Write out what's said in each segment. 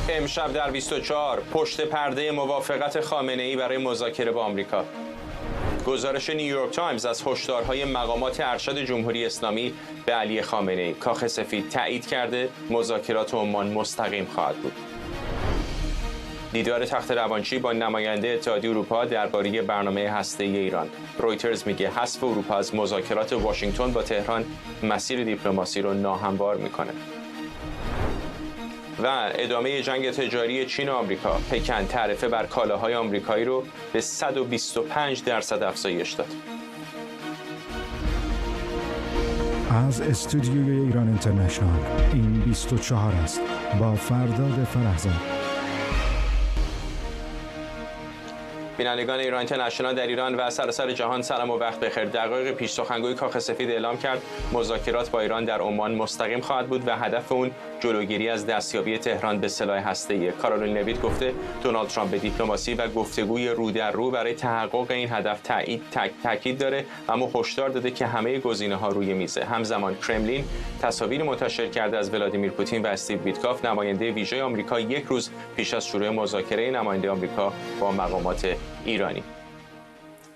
امشب در 24 پشت پرده موافقت خامنه‌ای برای مذاکره با آمریکا. گزارش نیویورک تایمز از هشدارهای مقامات ارشد جمهوری اسلامی به علی خامنه‌ای. کاخ سفید تایید کرده مذاکرات عمان مستقیم خواهد بود. دیدار تخت روانچی با نماینده اتحادیه اروپا درباره برنامه هسته‌ای ایران. رویترز میگه حذف اروپا از مذاکرات واشنگتن با تهران مسیر دیپلماسی رو ناهموار میکنه. و ادامه جنگ تجاری چین و آمریکا. پکن تعرفه بر کالاهای آمریکایی رو به 125% افزایش داد. از استودیوی ایران اینترنشنال این 24 است با فرداد فرهزاد. بینندگان ایران اینترنشنال در ایران و سراسر جهان سلام و وقت بخیر. دقایق پیش سخنگوی کاخ سفید اعلام کرد مذاکرات با ایران در عمان مستقیم خواهد بود و هدف اون جلوگیری از دستیابی تهران به سلاح هسته‌ای. کارولین لویت گفته دونالد ترامپ به دیپلماسی و گفتگوی رو در رو برای تحقق این هدف تاکید داره، اما هشدار داده که همه گزینه‌ها روی میزه. همزمان کرملین تصاویر منتشر کرده از ولادیمیر پوتین و استیو ویتکاف، نماینده ویژه آمریکا، یک روز پیش از شروع مذاکره نماینده آمریکا با مقامات ایرانی.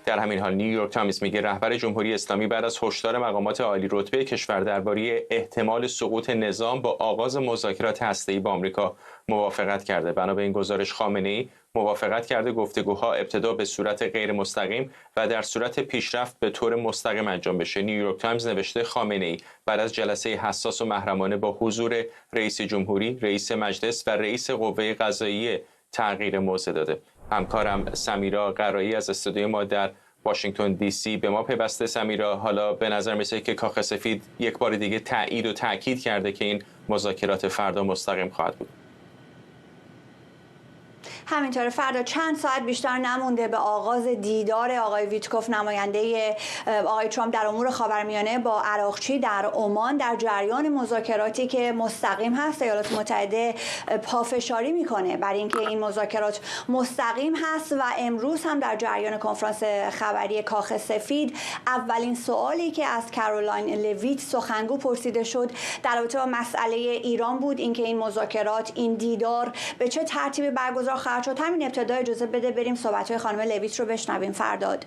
در همین حال نیویورک تایمز میگه رهبر جمهوری اسلامی بعد از هشدار مقامات عالی رتبه کشور درباره احتمال سقوط نظام با آغاز مذاکرات هسته‌ای با آمریکا موافقت کرده. بنا به این گزارش خامنه‌ای موافقت کرده گفتگوها ابتدا به صورت غیر مستقیم و در صورت پیشرفت به طور مستقیم انجام بشه. نیویورک تایمز نوشته خامنه‌ای بعد از جلسه حساس و محرمانه با حضور رئیس جمهوری، رئیس مجلس و رئیس قوه قضاییه تغییر موضع داده. همکارم سمیرا قرایی از استودیوی ما در واشنگتن دی سی به ما پیوسته. سمیرا، حالا به نظر میسه که کاخ سفید یک بار دیگه تایید و تاکید کرده که این مذاکرات فردا مستقیم خواهد بود. همینطور فردا چند ساعت بیشتر نمونده به آغاز دیدار آقای ویتکوف نماینده آقای ترامپ در امور خاورمیانه با عراقچی در عمان در جریان مذاکراتی که مستقیم هست. ایالات متحده پافشاری میکنه برای اینکه این مذاکرات مستقیم هست و امروز هم در جریان کنفرانس خبری کاخ سفید اولین سوالی که از کارولین لویت سخنگو پرسیده شد در رابطه با مسئله ایران بود، اینکه این مذاکرات، این دیدار به چه ترتیبی برگزار خواهد شد. همین ابتدا اجازه بده بریم صحبت‌های خانم لویت رو بشنویم. فرداد.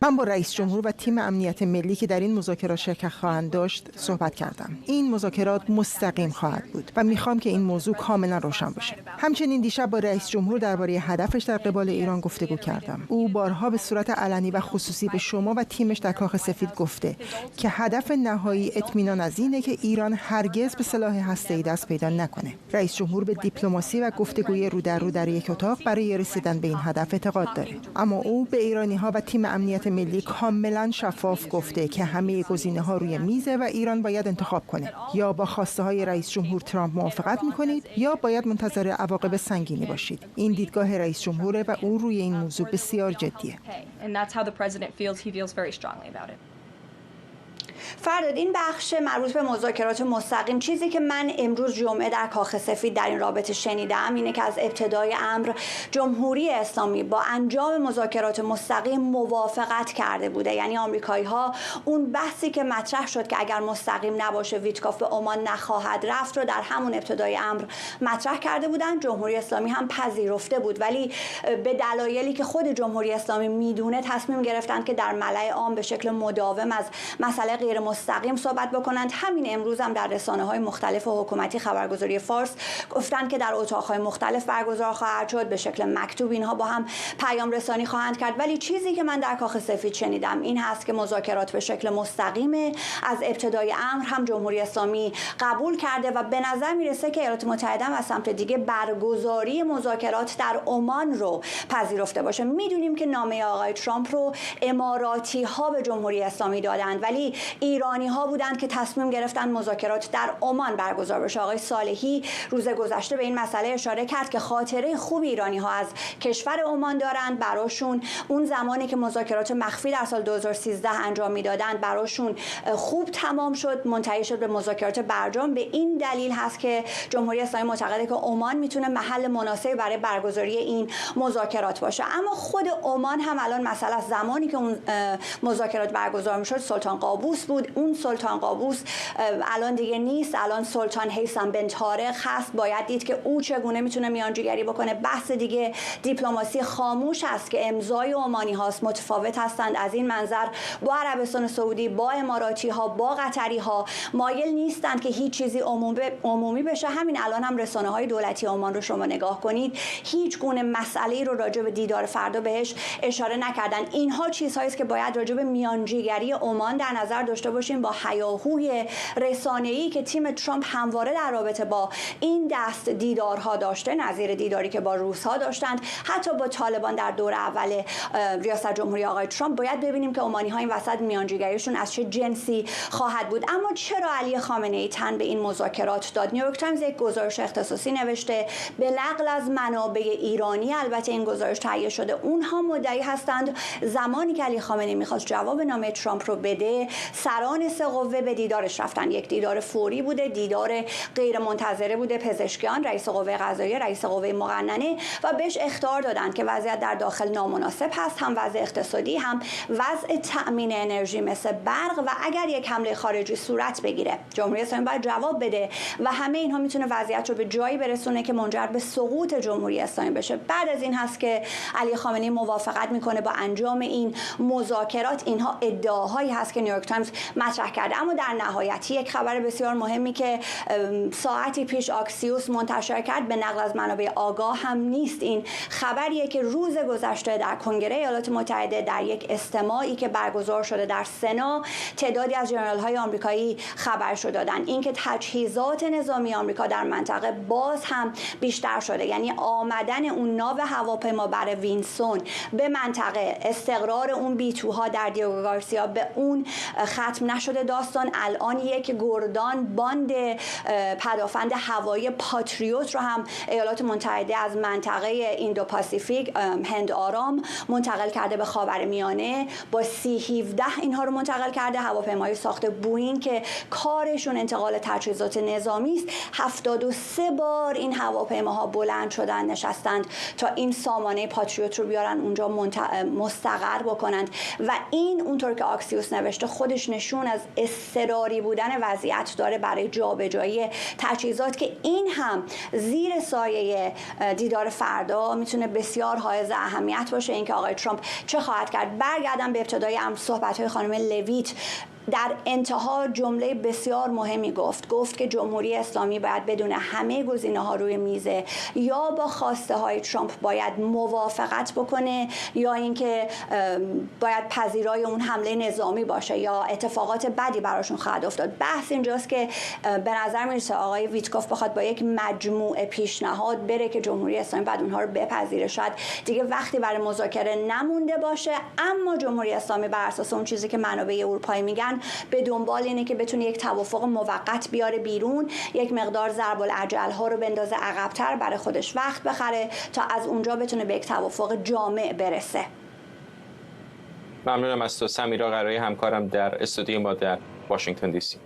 من با رئیس جمهور و تیم امنیت ملی که در این مذاکرات شرکت خواهند داشت صحبت کردم. این مذاکرات مستقیم خواهد بود و میخوام که این موضوع کاملا روشن بشه. همچنین دیشب با رئیس جمهور درباره هدفش در قبال ایران گفتگو کردم. او بارها به صورت علنی و خصوصی به شما و تیمش در کاخ سفید گفته که هدف نهایی اطمینان از اینه که ایران هرگز به سلاح هسته‌ای دست پیدا نکنه. رئیس جمهور به دیپلماسی و گفتگوی رو در یک اتاق برای رسیدن به این هدف اعتقاد داره، اما او به ایرانی‌ها و تیم امنیت ملی کاملا شفاف گفته که همه گزینه‌ها روی میزه و ایران باید انتخاب کنه. یا با خواسته های رئیس جمهور ترامپ موافقت میکنید یا باید منتظر عواقب سنگینی باشید. این دیدگاه رئیس جمهوره و او روی این موضوع بسیار جدیه. فرداد، این بخش مربوط به مذاکرات مستقیم، چیزی که من امروز جمعه در کاخ سفید در این رابطه شنیدم اینه که از ابتدای امر جمهوری اسلامی با انجام مذاکرات مستقیم موافقت کرده بوده. یعنی آمریکایی‌ها اون بحثی که مطرح شد که اگر مستقیم نباشه ویتکاف به عمان نخواهد رفت رو در همون ابتدای امر مطرح کرده بودن. جمهوری اسلامی هم پذیرفته بود، ولی به دلایلی که خود جمهوری اسلامی میدونه تصمیم گرفتن که در ملأ عام به شکل مداوم از مسئله غیر مستقیم صحبت بکنند. همین امروز هم در رسانه‌های مختلف حکومتی خبرگزاری فارس گفتند که در اتاق‌های مختلف برگزار خواهد شد، به شکل مکتوب اینها با هم پیام رسانی خواهند کرد. ولی چیزی که من در کاخ سفید شنیدم این هست که مذاکرات به شکل مستقیم از ابتدای امر هم جمهوری اسلامی قبول کرده و به نظر میرسه که ایالات متحده هم از سمت دیگه برگزاری مذاکرات در عمان رو پذیرفته باشه. میدونیم که نامه آقای ترامپ رو اماراتی‌ها به جمهوری اسلامی دادند، ولی ایرانی‌ها بودند که تصمیم گرفتن مذاکرات در عمان برگزار بشه. آقای صالحی روز گذشته به این مسئله اشاره کرد که خاطره خوب ایرانی‌ها از کشور عمان دارند. براشون اون زمانی که مذاکرات مخفی در سال 2013 انجام میدادند براشون خوب تمام شد، منتهی شد به مذاکرات برجام. به این دلیل هست که جمهوری اسلامی معتقده که عمان میتونه محل مناسبی برای برگزاری این مذاکرات باشه. اما خود عمان هم الان مسئله است. زمانی که اون مذاکرات برگزار میشد سلطان قابوس قابوس بود. اون سلطان قابوس الان دیگه نیست، الان سلطان هیثم بن طارق هست. باید دید که او چگونه میتونه میانجیگری بکنه. بحث دیگه دیپلماسی خاموش است که امضای عمانی هاست متفاوت هستند. از این منظر با عربستان سعودی، با اماراتی ها، با قطری ها مایل نیستند که هیچ چیزی عمومی بشه. همین الان هم رسانه های دولتی عمان رو شما نگاه کنید، هیچ گونه مسئله رو راجع به دیدار فردا بهش اشاره نکردن. اینها چیزهایی است که باید راجع به میانجیگری عمان در نظر داشته باشیم، با هیاهوی رسانه‌ای که تیم ترامپ همواره در رابطه با این دست دیدارها داشته، نظیر دیداری که با روس‌ها داشتند، حتی با طالبان در دور اول ریاست جمهوری آقای ترامپ. باید ببینیم که عمانی‌ها این وسط میانجیگریشون از چه جنسی خواهد بود. اما چرا علی خامنه‌ای تن به این مذاکرات داد؟ نیویورک تایمز یک گزارش اختصاصی نوشته به نقل از منابع ایرانی، البته این گزارش تهیه شده، اونها مدعی هستند زمانی که علی خامنه‌ای می‌خواست جواب نامه ترامپ رو بده، سران سه قوه به دیدارش رفتن. یک دیدار فوری بوده، دیدار غیر منتظره بوده. پزشکیان، رئیس قوه قضاییه، رئیس قوه مقننه، و بهش اخطار دادن که وضعیت در داخل نامناسب هست، هم وضع اقتصادی، هم وضع تأمین انرژی مثل برق، و اگر یک حمله خارجی صورت بگیره جمهوری اسلامی باید جواب بده و همه اینها میتونه وضعیت رو به جایی برسونه که منجر به سقوط جمهوری اسلامی بشه. بعد از این هست که علی خامنه‌ای موافقت میکنه با انجام این مذاکرات. اینها ادعاهایی هست که نیویورک تایمز مطرح کرده. اما در نهایت یک خبر بسیار مهمی که ساعتی پیش آکسیوس منتشر کرد، به نقل از منابع آگاه هم نیست، این خبریه که روز گذشته در کنگره ایالات متحده در یک استماعی که برگزار شده در سنا، تعدادی از ژنرال‌های آمریکایی خبرش رو دادن، اینکه تجهیزات نظامی آمریکا در منطقه باز هم بیشتر شده. یعنی آمدن اون ناو هواپیما برای وینسون به منطقه، استقرار اون بیتوها در دیگو گارسیا به اون ختم نشده داستان. الان یک گردان باند پدافند هوایی پاتریوت رو هم ایالات متحده از منطقه ایندو پاسیفیک، هند آرام، منتقل کرده به خاورمیانه. با C-17 اینها رو منتقل کرده، هواپیمای ساخت بوئینگ که کارشون انتقال تجهیزات نظامی است. 73 بار این هواپیماها بلند شدن، نشستند تا این سامانه پاتریوت رو بیارن اونجا مستقر بکنند. و این اونطور که آکسیوس نوشته خودش نشون از اضطراری بودن وضعیت داره برای جابجایی تجهیزات، که این هم زیر سایه دیدار فردا میتونه بسیار حائز اهمیت باشه. اینکه آقای ترامپ چه خواهد کرد. برگردم به ابتدای صحبت‌های خانم لویت. در انتها جمله بسیار مهمی گفت که جمهوری اسلامی باید بدون همه گزینه‌ها روی میزه، یا با خواسته های ترامپ باید موافقت بکنه، یا اینکه باید پذیرای اون حمله نظامی باشه، یا اتفاقات بدی براشون خواهد افتاد. بحث اینجاست که به نظر میرسه آقای ویتکوف بخواد با یک مجموعه پیشنهاد بره که جمهوری اسلامی بعد اونها رو بپذیره. شاید دیگه وقتی برای مذاکره نمونده باشه، اما جمهوری اسلامی بر اساس اون چیزی که منابع اروپایی میگن به دنبال اینه که بتونه یک توافق موقت بیاره بیرون، یک مقدار ضرب الاجل ها رو بندازه عقب‌تر، برای خودش وقت بخره تا از اونجا بتونه به یک توافق جامع برسه. ممنونم از تو سمیرا قرایی، همکارم در استودیو ما در واشنگتن دی سی.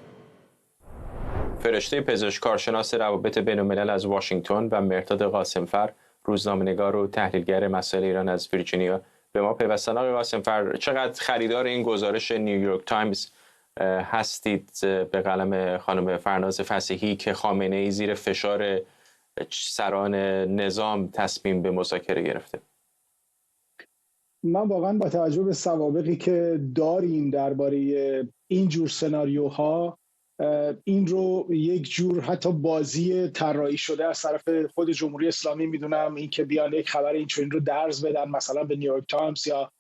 فرشته پزشک، کارشناس روابط بین‌الملل از واشنگتن، و مرداد قاسمفر، روزنامه‌نگار و تحلیلگر مسائل ایران از ویرجینیا به ما پیوستن. آقای قاسمفر، چقدر خریدار این گزارش نیویورک تایمز هستید به قلم خانم فرناز فصیحی که خامنه‌ای زیر فشار سران نظام تصمیم به مذاکره گرفته؟ من واقعا با توجه به سوابقی که داریم درباره این جور سناریوها، این رو یک جور حتی بازی طراحی شده از طرف خود جمهوری اسلامی میدونم. این که بیان یک خبر این چنین رو درز بدن مثلا به نیویورک تایمز، یا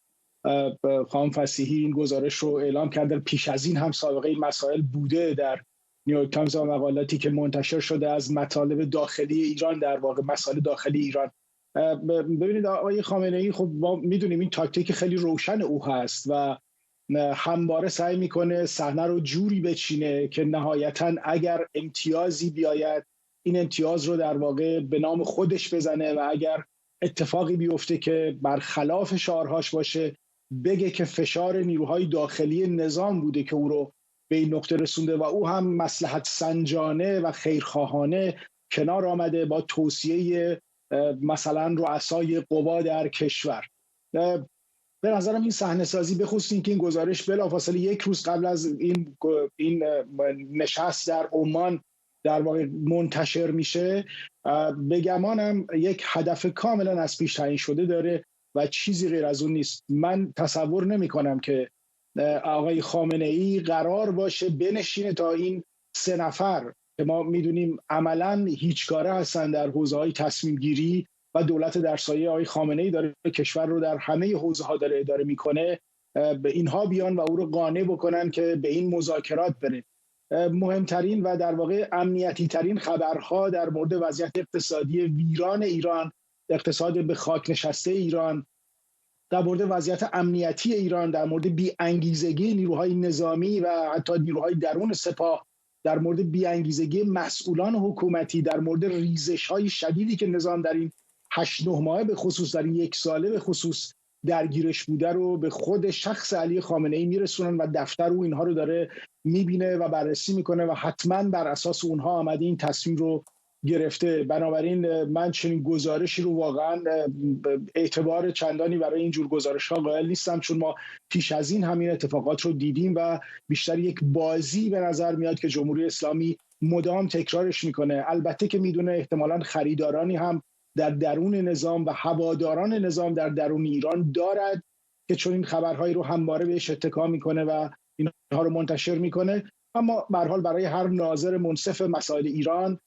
خانم فصیحی این گزارش رو اعلام کردن، پیش از این هم سابقه این مسائل بوده در نیویورک تایمز و مقالاتی که منتشر شده از مطالب داخلی ایران، در واقع مسائل داخلی ایران. ببینید آقای خامنه‌ای، خب ما میدونیم این تاکتیک خیلی روشن او هست و همواره سعی میکنه صحنه رو جوری بچینه که نهایتاً اگر امتیازی بیاید، این امتیاز رو در واقع به نام خودش بزنه، و اگر اتفاقی بیفته که برخلاف شعارهاش باشه، بگه که فشار نیروهای داخلی نظام بوده که او رو به این نقطه رسونده، و او هم مصلحت سنجانه و خیرخواهانه کنار آمده با توصیه مثلا رؤسای قوا در کشور. به نظرم این صحنه سازی به خصوص اینکه این گزارش بلافاصله یک روز قبل از این نشست در عمان در واقع منتشر میشه، به گمانم یک هدف کاملا از پیش تعیین شده داره و چیزی غیر از اون نیست. من تصور نمی کنم که آقای خامنه ای قرار باشه بنشینه تا این 3 نفر که ما میدونیم عملاً هیچکاره هستن در حوزه‌های تصمیم گیری و دولت در سایه آقای خامنه ای داره کشور رو در همه حوزه‌ها داره اداره میکنه، به اینها بیان و او رو قانع بکنن که به این مذاکرات بره. مهمترین و در واقع امنیتی ترین خبرها در مورد وضعیت اقتصادی ویران ایران، اقتصاد به خاک نشسته ایران، در مورد وضعیت امنیتی ایران، در مورد بی‌انگیزگی نیروهای نظامی و حتی نیروهای درون سپاه، در مورد بی‌انگیزگی مسئولان حکومتی، در مورد ریزش‌های شدیدی که نظام در این 8-9 ماه به خصوص، در این 1 ساله به خصوص درگیرش بوده رو به خود شخص علی خامنه ای میرسونن و دفتر او اینها رو داره میبینه و بررسی میکنه و حتما بر اساس اونها آمده این تصمیم رو گرفته. بنابراین من چنین گزارشی رو واقعا اعتبار چندانی برای این جور گزارش ها قائل نیستم، چون ما پیش از این همین اتفاقات رو دیدیم و بیشتر یک بازی به نظر میاد که جمهوری اسلامی مدام تکرارش میکنه. البته که میدونه احتمالاً خریدارانی هم در درون نظام و هواداران نظام در درون ایران دارد که چون این خبرهایی رو همواره بهش اتکا میکنه و اینها رو منتشر میکنه. اما به هر حال برای هر ناظر منصف مسائل ایران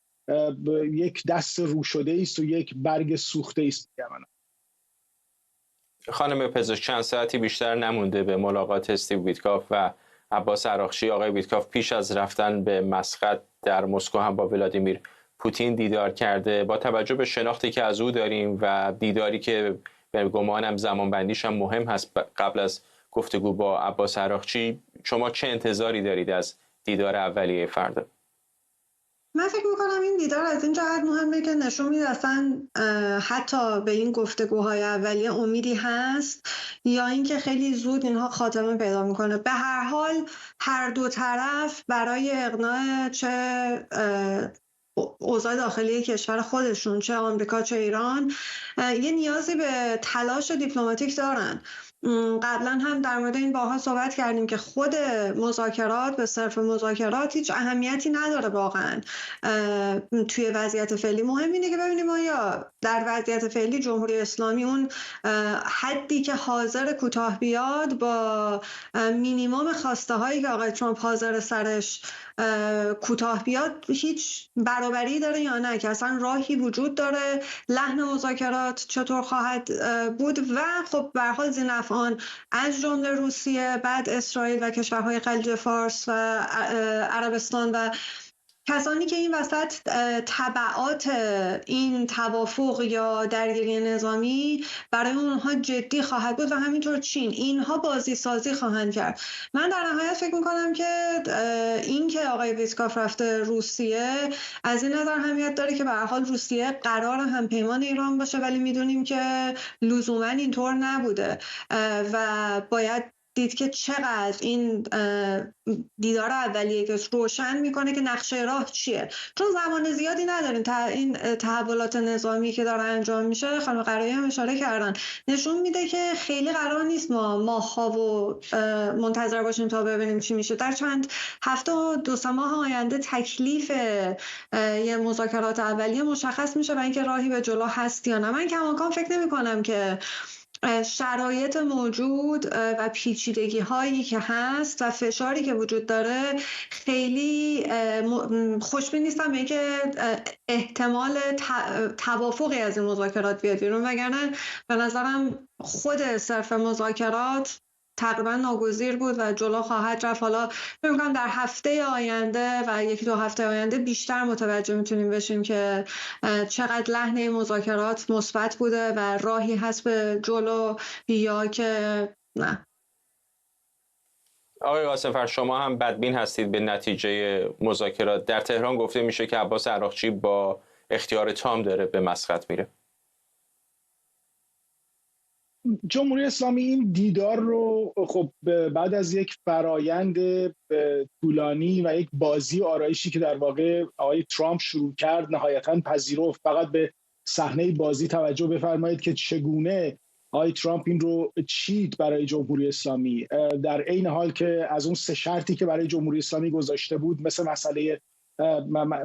یک دست رو شده است و یک برگ سوخته است. خانم پزشک، چند ساعتی بیشتر نمونده به ملاقات استیو ویتکاف و عباس عراقچی. آقای ویتکاف پیش از رفتن به مسقط در مسکو هم با ولادیمیر پوتین دیدار کرده. با توجه به شناختی که از او داریم و دیداری که به گمانم زمانبندیش هم مهم هست قبل از گفتگو با عباس عراقچی، شما چه انتظاری دارید از دیدار اولیه فردا؟ من فکر میکنم این دیدار از این جهت مهمه که نشون میده اصلا حتی به این گفتگوهای اولیه امیدی هست یا اینکه خیلی زود اینها خاتمه پیدا میکنه. به هر حال هر دو طرف برای اقناع چه اوضاع داخلی کشور خودشون، چه آمریکا چه ایران، یه نیازی به تلاش دیپلماتیک دارن. قبلا هم در مورد این باها صحبت کردیم که خود مذاکرات به صرف مذاکرات هیچ اهمیتی نداره واقعا توی وضعیت فعلی. مهم اینه که ببینیم آیا در وضعیت فعلی جمهوری اسلامی اون حدی که حاضر کوتاه بیاد با مینیمم خواسته هایی که آقای ترامپ حاضر سرش کوتاه بیاد هیچ برابری داره یا نه، که اصلا راهی وجود داره، لحن مذاکرات چطور خواهد بود و خب به هر حال ذی‌نفعان از جمله روسیه، بعد اسرائیل و کشورهای خلیج فارس و عربستان و کسانی که این وسط تبعات این توافق یا درگیری نظامی برای اونها جدی خواهد بود و همینطور چین، اینها بازی سازی خواهند کرد. من در نهایت فکر میکنم که این که آقای ویتکاف رفته روسیه از این نظر اهمیت داره که به هر حال روسیه قرار هم پیمان ایران باشه، ولی میدونیم که لزوما اینطور نبوده و باید دید که چقدر این دیدار اولیه که روشن میکنه که نقشه راه چیه، چون زمان زیادی نداریم. این تحولات نظامی که داره انجام میشه، خانم قرایی هم اشاره کردن، نشون میده که خیلی قرار نیست ما ماه‌ها و منتظر باشیم تا ببینیم چی میشه. در چند هفته و 2-3 ماه آینده تکلیف یه مذاکرات اولیه مشخص میشه و اینکه راهی به جلو هست یا نه. من کماکان فکر نمی‌کنم که شرایط موجود و پیچیدگی هایی که هست و فشاری که وجود داره خیلی خوشبین نیستم به اینکه احتمال توافقی از این مذاکرات بیاد بیرون، وگرنه به نظرم خود صرف مذاکرات تقریبا ناگزیر بود و جلو خواهد رفت. حالا فکر می‌کنم در هفته آینده و 1-2 هفته آینده بیشتر متوجه میتونیم بشیم که چقدر لحن مذاکرات مثبت بوده و راهی هست به جلو یا که نه. آقای قاسم‌فر، شما هم بدبین هستید به نتیجه مذاکرات. در تهران گفته میشه که عباس عراقچی با اختیار تام داره به مسقط میره. جمهوری اسلامی این دیدار رو خب بعد از یک فرایند طولانی و یک بازی آرایشی که در واقع آقای ترامپ شروع کرد نهایتاً پذیرفت. فقط به صحنه بازی توجه بفرمایید که چگونه آقای ترامپ این رو چید برای جمهوری اسلامی، در عین حال که از اون 3 شرطی که برای جمهوری اسلامی گذاشته بود، مثل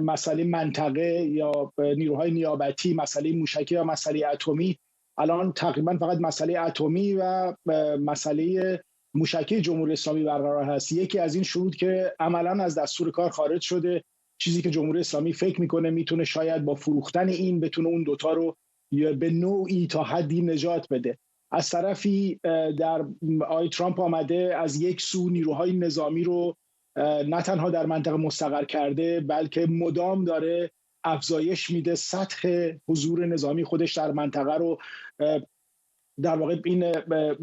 مسئله منطقه یا نیروهای نیابتی، مسئله موشکی یا مسئله اتمی، الان تقریبا فقط مسئله اتمی و مسئله موشکی جمهوری اسلامی برقرار هست. یکی از این شروط که عملاً از دستور کار خارج شده، چیزی که جمهوری اسلامی فکر میکنه میتونه شاید با فروختن این بتونه اون دوتا رو به نوعی تا حدی نجات بده. از طرفی در آقای ترامپ آمده از یک سو نیروهای نظامی رو نه تنها در منطقه مستقر کرده، بلکه مدام داره افزایش میده سطح حضور نظامی خودش در منطقه رو. در واقع این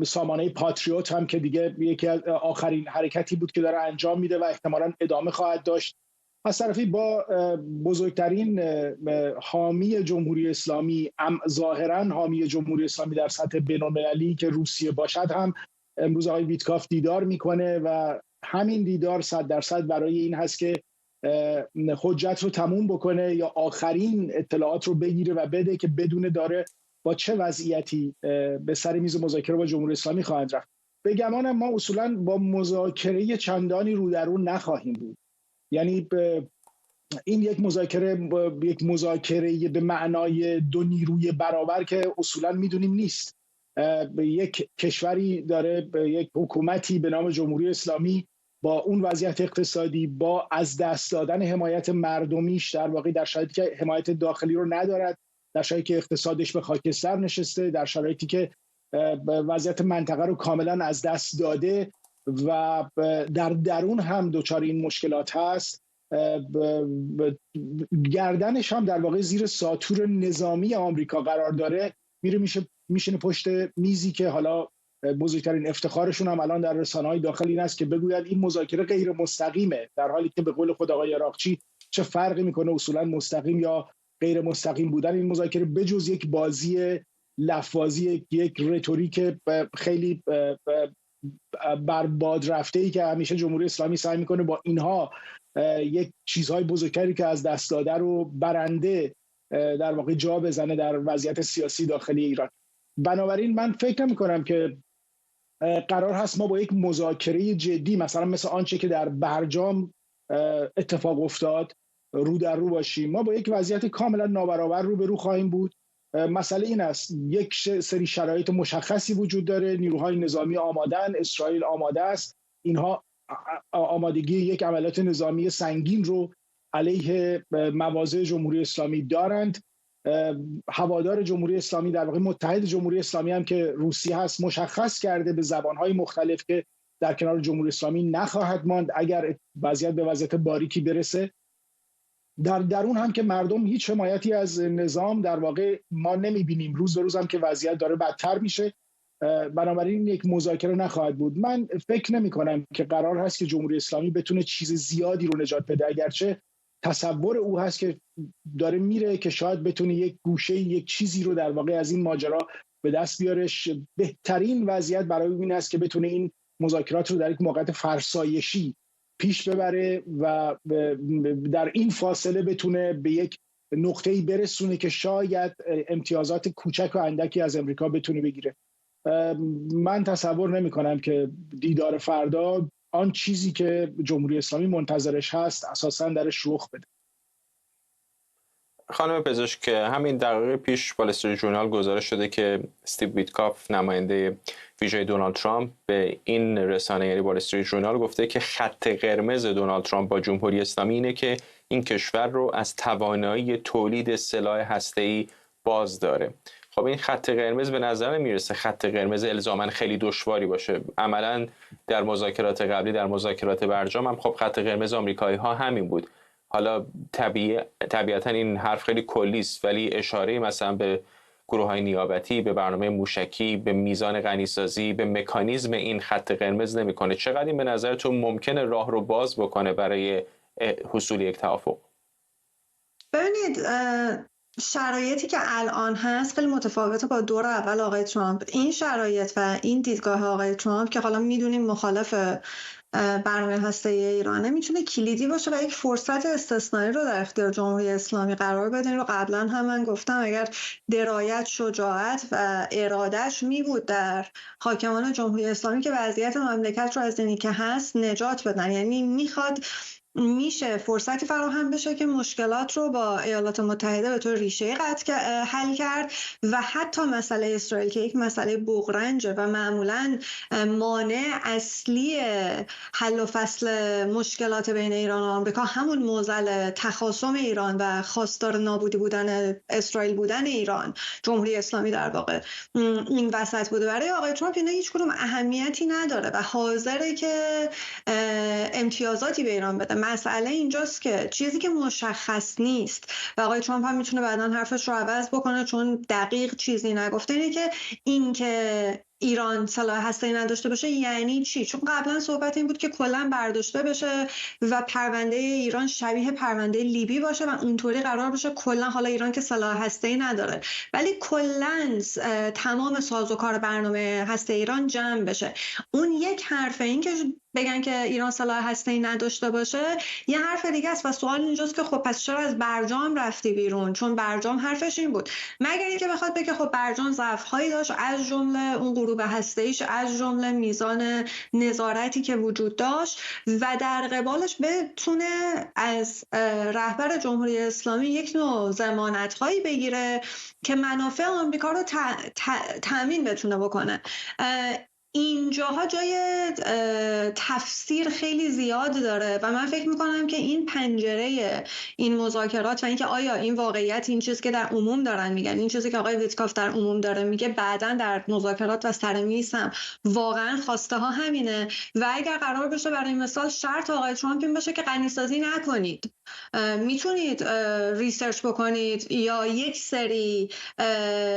سامانه پاتریوت هم که دیگه یکی از آخرین حرکتی بود که داره انجام میده و احتمالاً ادامه خواهد داشت. از طرفی با بزرگترین حامی جمهوری اسلامی، ظاهراً حامی جمهوری اسلامی در سطح بین‌المللی که روسیه باشد، هم امروز آقای ویتکاف دیدار میکنه و همین دیدار 100% برای این هست که حجت رو تموم بکنه یا آخرین اطلاعات رو بگیره و بده که بدون داره با چه وضعیتی به سر میز مذاکره با جمهوری اسلامی خواهد رفت. به گمانم ما اصولاً با مذاکره چندانی رو در رو نخواهیم بود. یعنی این یک مذاکره به معنای دو نیروی برابر که اصولاً میدونیم نیست. یک کشوری داره، یک حکومتی به نام جمهوری اسلامی با اون وضعیت اقتصادی، با از دست دادن حمایت مردمیش، در واقع در شرایطی که حمایت داخلی رو ندارد، در شرایطی که اقتصادش به خاکستر نشسته، در شرایطی که وضعیت منطقه رو کاملا از دست داده و در درون هم دچار این مشکلات هست، گردنش هم در واقع زیر ساطور نظامی آمریکا قرار داره، میشینه پشت میزی که حالا بزرگترین افتخارشون هم الان در رسانه‌های داخلی این است که بگوید این مذاکره غیر مستقیمه، در حالی که به قول خود آقای عراقچی چه فرقی میکنه اصولا مستقیم یا غیر مستقیم بودن این مذاکره، بجز یک بازی لفظی، یک رتوریک خیلی برباد رفته‌ای که همیشه جمهوری اسلامی سعی میکنه با اینها یک چیزهای بزرگتری که از دست داده رو برنده در واقع جا بزنه در وضعیت سیاسی داخلی ایران. بنابراین من فکر نمی‌کنم که قرار هست ما با یک مذاکره جدی مثلا مثل آنچه که در برجام اتفاق افتاد رو در رو باشیم. ما با یک وضعیت کاملا نابرابر روبرو خواهیم بود. مسئله این است یک سری شرایط مشخصی وجود داره، نیروهای نظامی آمادن، اسرائیل آماده است، اینها آمادگی یک عملیات نظامی سنگین رو علیه مواضع جمهوری اسلامی دارند. هوادار جمهوری اسلامی، در واقع متحد جمهوری اسلامی هم که روسیه هست، مشخص کرده به زبانهای مختلف که در کنار جمهوری اسلامی نخواهد ماند اگر وضعیت به وضعیت باریکی برسه. در درون هم که مردم هیچ حمایتی از نظام در واقع ما نمیبینیم، روز به روز هم که وضعیت داره بدتر میشه، بنابراین یک مذاکره نخواهد بود. من فکر نمی کنم که قرار هست که جمهوری اسلامی بتونه چیز زیادی رو نجات بده، اگرچه تصور او هست که داره میره که شاید بتونه یک گوشه، یک چیزی رو در واقع از این ماجرا به دست بیاره. بهترین وضعیت برای این است که بتونه این مذاکرات رو در یک موقعیت فرسایشی پیش ببره و در این فاصله بتونه به یک نقطه‌ای برسونه که شاید امتیازات کوچک و اندکی از امریکا بتونه بگیره. من تصور نمی کنم که دیدار فردا آن چیزی که جمهوری اسلامی منتظرش هست اساساً درش رخ بده. خانم پزشک، همین دقایق پیش وال استریت ژورنال گزارش شده که استیو ویتکاف، نماینده ویژه دونالد ترامپ، به این رسانه یعنی وال استریت ژورنال گفته که خط قرمز دونالد ترامپ با جمهوری اسلامی اینه که این کشور رو از توانایی تولید سلاح هسته‌ای باز داره. خب این خط قرمز به نظر نمیرسه خط قرمز الزاماً خیلی دشواری باشه. عملاً در مذاکرات قبلی، در مذاکرات برجام هم خب خط قرمز آمریکایی‌ها همین بود. حالا طبیعتاً این حرف خیلی کلی است، ولی اشاره مثلا به گروه‌های نیابتی، به برنامه موشکی، به میزان غنیسازی، به مکانیزم این خط قرمز نمی‌کنه. چقدر این به نظرتون ممکنه راه رو باز بکنه برای حصول یک توافق؟ ببینید، شرایطی که الان هست خیلی متفاوته با دور اول آقای ترامپ. این شرایط و این دیدگاه آقای ترامپ که حالا میدونیم مخالف برنامه هسته‌ای ایران میتونه کلیدی باشه و یک فرصت استثنایی رو در اختیار جمهوری اسلامی قرار بده. رو قبلا هم من گفتم اگر درایت، شجاعت و ارادهش می بود در حاکمان جمهوری اسلامی که وضعیت مملکت رو از اینی که هست نجات بدن، یعنی میشه فرصتی فراهم بشه که مشکلات رو با ایالات متحده به طور ریشه‌ای حل کرد و حتی مسئله اسرائیل که یک مسئله بغرنجه و معمولاً مانع اصلی حل و فصل مشکلات بین ایران و آمریکا همون معضل تخاصم ایران و خواستار نابودی بودن اسرائیل بودن ایران، جمهوری اسلامی در واقع این وسط بوده. برای آقای ترامپ اینا هیچ کدوم اهمیتی نداره و حاضره که امتیازاتی به ایران بده. مسئله اینجاست که چیزی که مشخص نیست و آقای ترامپ هم میتونه بعداً حرفش رو عوض بکنه چون دقیق چیزی نگفته، اینه که ایران سلاح هسته‌ای نداشته باشه یعنی چی؟ چون قبلا صحبت این بود که کلا برداشته بشه و پرونده ایران شبیه پرونده لیبی باشه و اونطوری قرار بشه کلا، حالا ایران که سلاح هسته‌ای نداره ولی کلا تمام سازوکار برنامه هسته ایران جمع بشه. اون یک حرفه، این که بگن که ایران سلاح هسته‌ای نداشته باشه یه حرف دیگه است و سوال اینجاست که خب پس چرا از برجام رفتی بیرون؟ چون برجام حرفش این بود، مگر اینکه بخواد بگه خب برجام ضعف‌هایی داشت، از جمله اون غروب هسته‌ایش، از جمله میزان نظارتی که وجود داشت و در قبالش بتونه از رهبر جمهوری اسلامی یک نوع ضمانت‌هایی بگیره که منافع آمریکا رو تأمین بتونه بکنه. اینجاها جای تفسیر خیلی زیاد داره و من فکر میکنم که این پنجره این مذاکرات و اینکه آیا این واقعیت، این چیزی که در عموم دارن میگن، این چیزی که آقای ویتکاف در عموم داره میگه بعداً در مذاکرات و سر میز هم واقعا خواسته ها همینه و اگر قرار بشه برای مثال شرط آقای ترامپ این باشه که غنی‌سازی نکنید، میتونید ریسرچ بکنید یا یک سری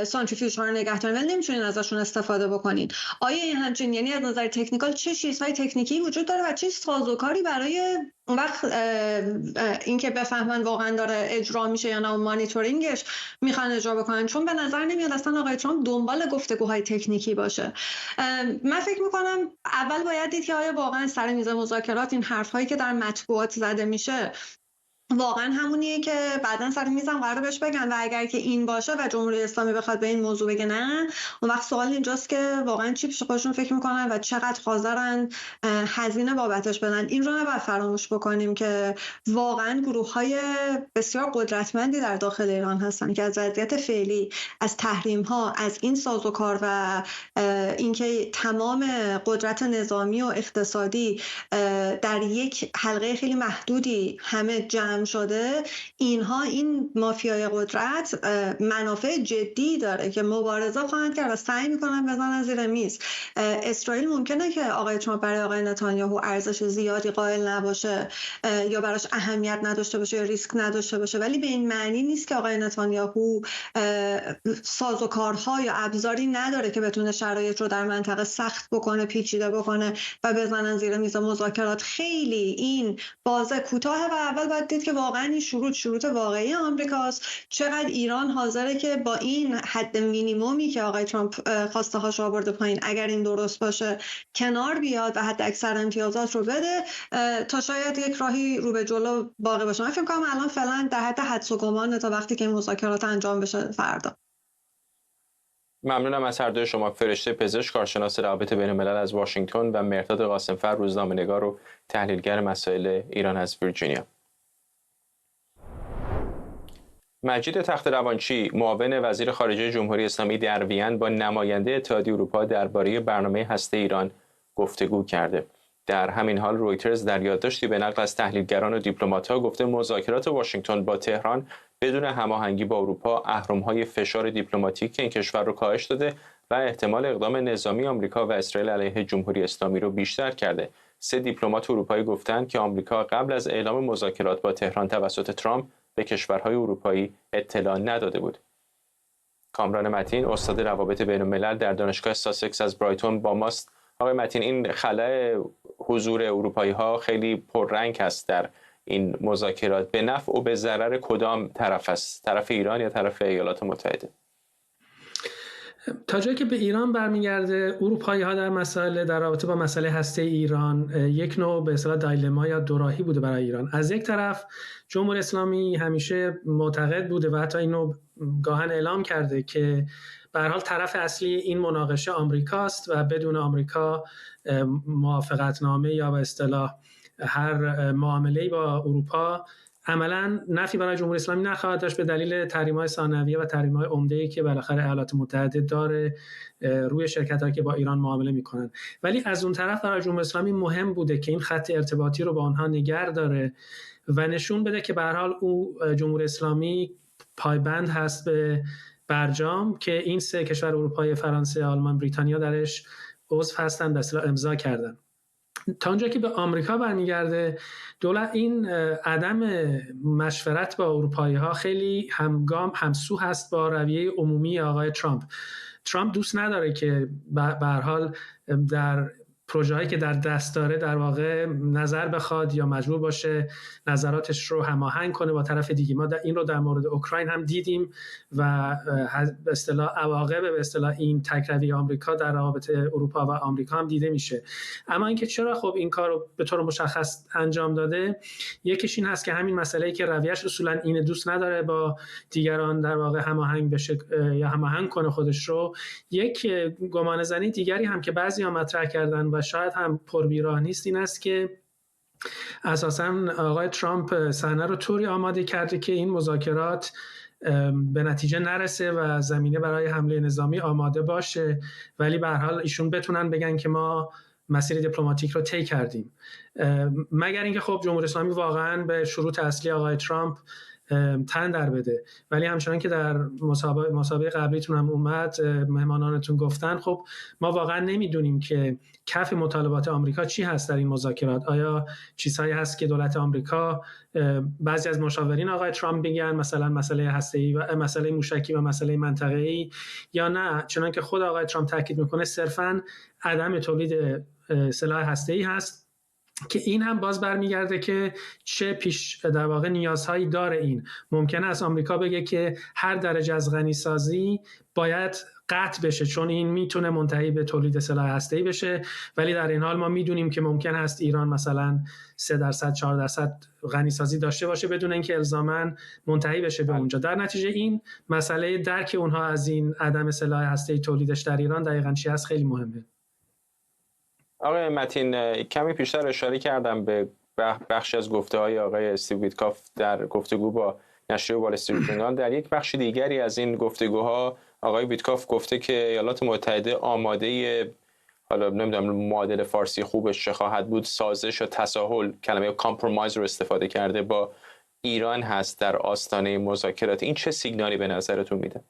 سانتریفیوژ ها رو نگه دارید ولی نمیتونید ازشون استفاده بکنید. آیا این همچنین، یعنی از نظر تکنیکال چه چیزهای تکنیکی وجود داره و چه سازوکاری برای اون وقت اینکه بفهمن واقعا داره اجرا میشه یا نه، مانیتورینگش میخوان اجرا بکنن؟ چون به نظر نمیاد اصلا آقای ترامپ دنبال گفتگوهای تکنیکی باشه. من فکر میکنم اول باید دید که آیا واقعا سر میز مذاکرات این حرفهایی که در مطبوعات زده میشه واقعا همونیه که بعداً سر میزم قرار بهش بگن و اگر که این باشه و جمهوری اسلامی بخواد به این موضوع بگه نه، اون وقت سوال اینجاست که واقعا چی پیش خودشون فکر میکنن و چقدر حاضرن هزینه بابتش بدن. این رو نباید فراموش بکنیم که واقعا گروه‌های بسیار قدرتمندی در داخل ایران هستن که از وضعیت فعلی، از تحریم‌ها، از این سازوکار و اینکه تمام قدرت نظامی و اقتصادی در یک حلقه خیلی محدودی همه جمع شده، اینها، این مافیای قدرت منافع جدی داره که مبارزه خواهند کرد و سعی میکنن بزنن زیر میز. اسرائیل ممکنه که آقای ترامپ برای آقای نتانیاهو ارزش زیادی قائل نباشه یا براش اهمیت نداشته باشه یا ریسک نداشته باشه، ولی به این معنی نیست که آقای نتانیاهو سازوکارها یا ابزاری نداره که بتونه شرایط رو در منطقه سخت بکنه، پیچیده بکنه و بزنن زیر میز مذاکرات. خیلی این بازه کوتاه و اول باید دید که واقعا این شروط واقعی آمریکاست، چقدر ایران حاضره که با این حد مینیمومی که آقای ترامپ خواسته هاش آورده پایین، اگر این درست باشه، کنار بیاد و حد اکثر امتیازات رو بده تا شاید یک راهی رو به جلو باقی باشه. من فکر کنم الان فعلا در حد حدس و گمانه تا وقتی که این مذاکرات انجام بشه فردا. ممنونم از هر دوی شما. فرشته پزشک، کارشناس روابط بین الملل از واشنگتن و مهرداد قاسمفر، روزنامه‌نگار و تحلیلگر مسائل ایران از ویرجینیا. مجید تخت‌روانچی، معاون وزیر خارجه جمهوری اسلامی در وین، با نماینده اتحادیه اروپا درباره برنامه هسته ایران گفتگو کرده. در همین حال رویترز در یادداشتی به نقل از تحلیلگران و دیپلمات‌ها گفته مذاکرات واشنگتن با تهران بدون هماهنگی با اروپا اهرم‌های فشار دیپلماتیک این کشور رو کاهش داده و احتمال اقدام نظامی آمریکا و اسرائیل علیه جمهوری اسلامی رو بیشتر کرده. 3 دیپلمات اروپایی گفتند که آمریکا قبل از اعلام مذاکرات با تهران توسط ترامپ به کشورهای اروپایی اطلاع نداده بود. کامران متین، استاد روابط بین الملل در دانشگاه ساسکس از برایتون با ماست. آقای متین، این خلأ حضور اروپایی‌ها خیلی پررنگ است در این مذاکرات. به نفع و به ضرر کدام طرف است؟ طرف ایران یا طرف ایالات متحده؟ تا جایی که به ایران برمیگرده، اروپایی‌ها در رابطه با مسئله هسته ایران یک نوع به اصطلاح دایلما یا دوراهی بوده برای ایران. از یک طرف جمهوری اسلامی همیشه معتقد بوده و حتی اینو گاهن اعلام کرده که به هر حال طرف اصلی این مناقشه آمریکاست و بدون آمریکا موافقتنامه یا به اصطلاح هر معامله‌ای با اروپا عملاً نفی برای جمهوری اسلامی نخواهد داشت به دلیل تحریم‌های ثانویه و تحریم‌های عمده‌ای که بالاخره ایالات متحده داره روی شرکت‌هایی که با ایران معامله می‌کنن. ولی از اون طرف برای جمهوری اسلامی مهم بوده که این خط ارتباطی رو با آنها نگه داره و نشون بده که به هر حال جمهوری اسلامی پایبند هست به برجام که این سه کشور اروپایی فرانسه، آلمان، بریتانیا درش عضو هستن، به اصطلاح امضا کردن. تا اونجا که به آمریکا برمیگرده، دولت این عدم مشورت با اروپایی ها خیلی همسو هست با رویه عمومی آقای ترامپ. ترامپ دوست نداره که به هر حال در پروژه‌هایی که در دست داره در واقع نظر بخواد یا مجبور باشه نظراتش رو هماهنگ کنه با طرف دیگه. ما این رو در مورد اوکراین هم دیدیم و به اصطلاح عواقب به اصطلاح این تکروی آمریکا در روابط اروپا و آمریکا هم دیده میشه. اما اینکه چرا خب این کار رو به طور مشخص انجام داده، یکیش این هست که همین مسئله‌ای که رویش اصولا اینه، دوست نداره با دیگران در واقع هماهنگ بشه یا هماهنگ کنه خودش رو. یک گمان زنی دیگری هم که بعضی‌ها مطرح کردن و شاید هم پربیراه نیست این است که اساساً آقای ترامپ صحنه رو طوری آماده کرده که این مذاکرات به نتیجه نرسه و زمینه برای حمله نظامی آماده باشه، ولی به هر حال ایشون بتونن بگن که ما مسیر دیپلماتیک رو طی کردیم، مگر اینکه خب جمهوری اسلامی واقعاً به شروط اصلی آقای ترامپ تن در بده. ولی همچنان که در مسابقه قبلیتون هم اومد، مهمانانتون گفتن، خب ما واقعا نمیدونیم که کف مطالبات آمریکا چی هست در این مذاکرات. آیا چیزهایی هست که دولت آمریکا، بعضی از مشاورین آقای ترامپ میگن مثلا مسئله هسته‌ای و مسئله موشکی و مسئله منطقه‌ای، یا نه چنانکه خود آقای ترامپ تاکید میکنه صرفاً عدم تولید سلاح هسته‌ای هست، که این هم باز برمیگرده که چه پیش در واقع نیازهایی داره. این ممکنه از آمریکا بگه که هر درجه از غنیسازی باید قطع بشه چون این میتونه منتهی به تولید سلاح هسته‌ای بشه، ولی در این حال ما میدونیم که ممکن است ایران مثلا 3% 4% غنیسازی داشته باشه بدون اینکه الزاماً منتهی بشه به اونجا. در نتیجه این مسئله درک اونها از این عدم سلاح هسته‌ای تولیدش در ایران دقیقاً چی هست خیلی مهمه. آقای متین، کمی پیشتر اشاره کردم به بخشی از گفته‌های آقای استیو ویتکاف در گفتگو با نشریه وال استریت ژورنال. در یک بخش دیگری از این گفتگوها آقای ویتکاف گفته که ایالات متحده آماده، حالا نمیدونم معادل فارسی خوبش چه خواهد بود، سازش و تساهل، کلمه کامپرومایز رو استفاده کرده، با ایران هست در آستانه مذاکرات. این چه سیگنالی به نظرتون میده؟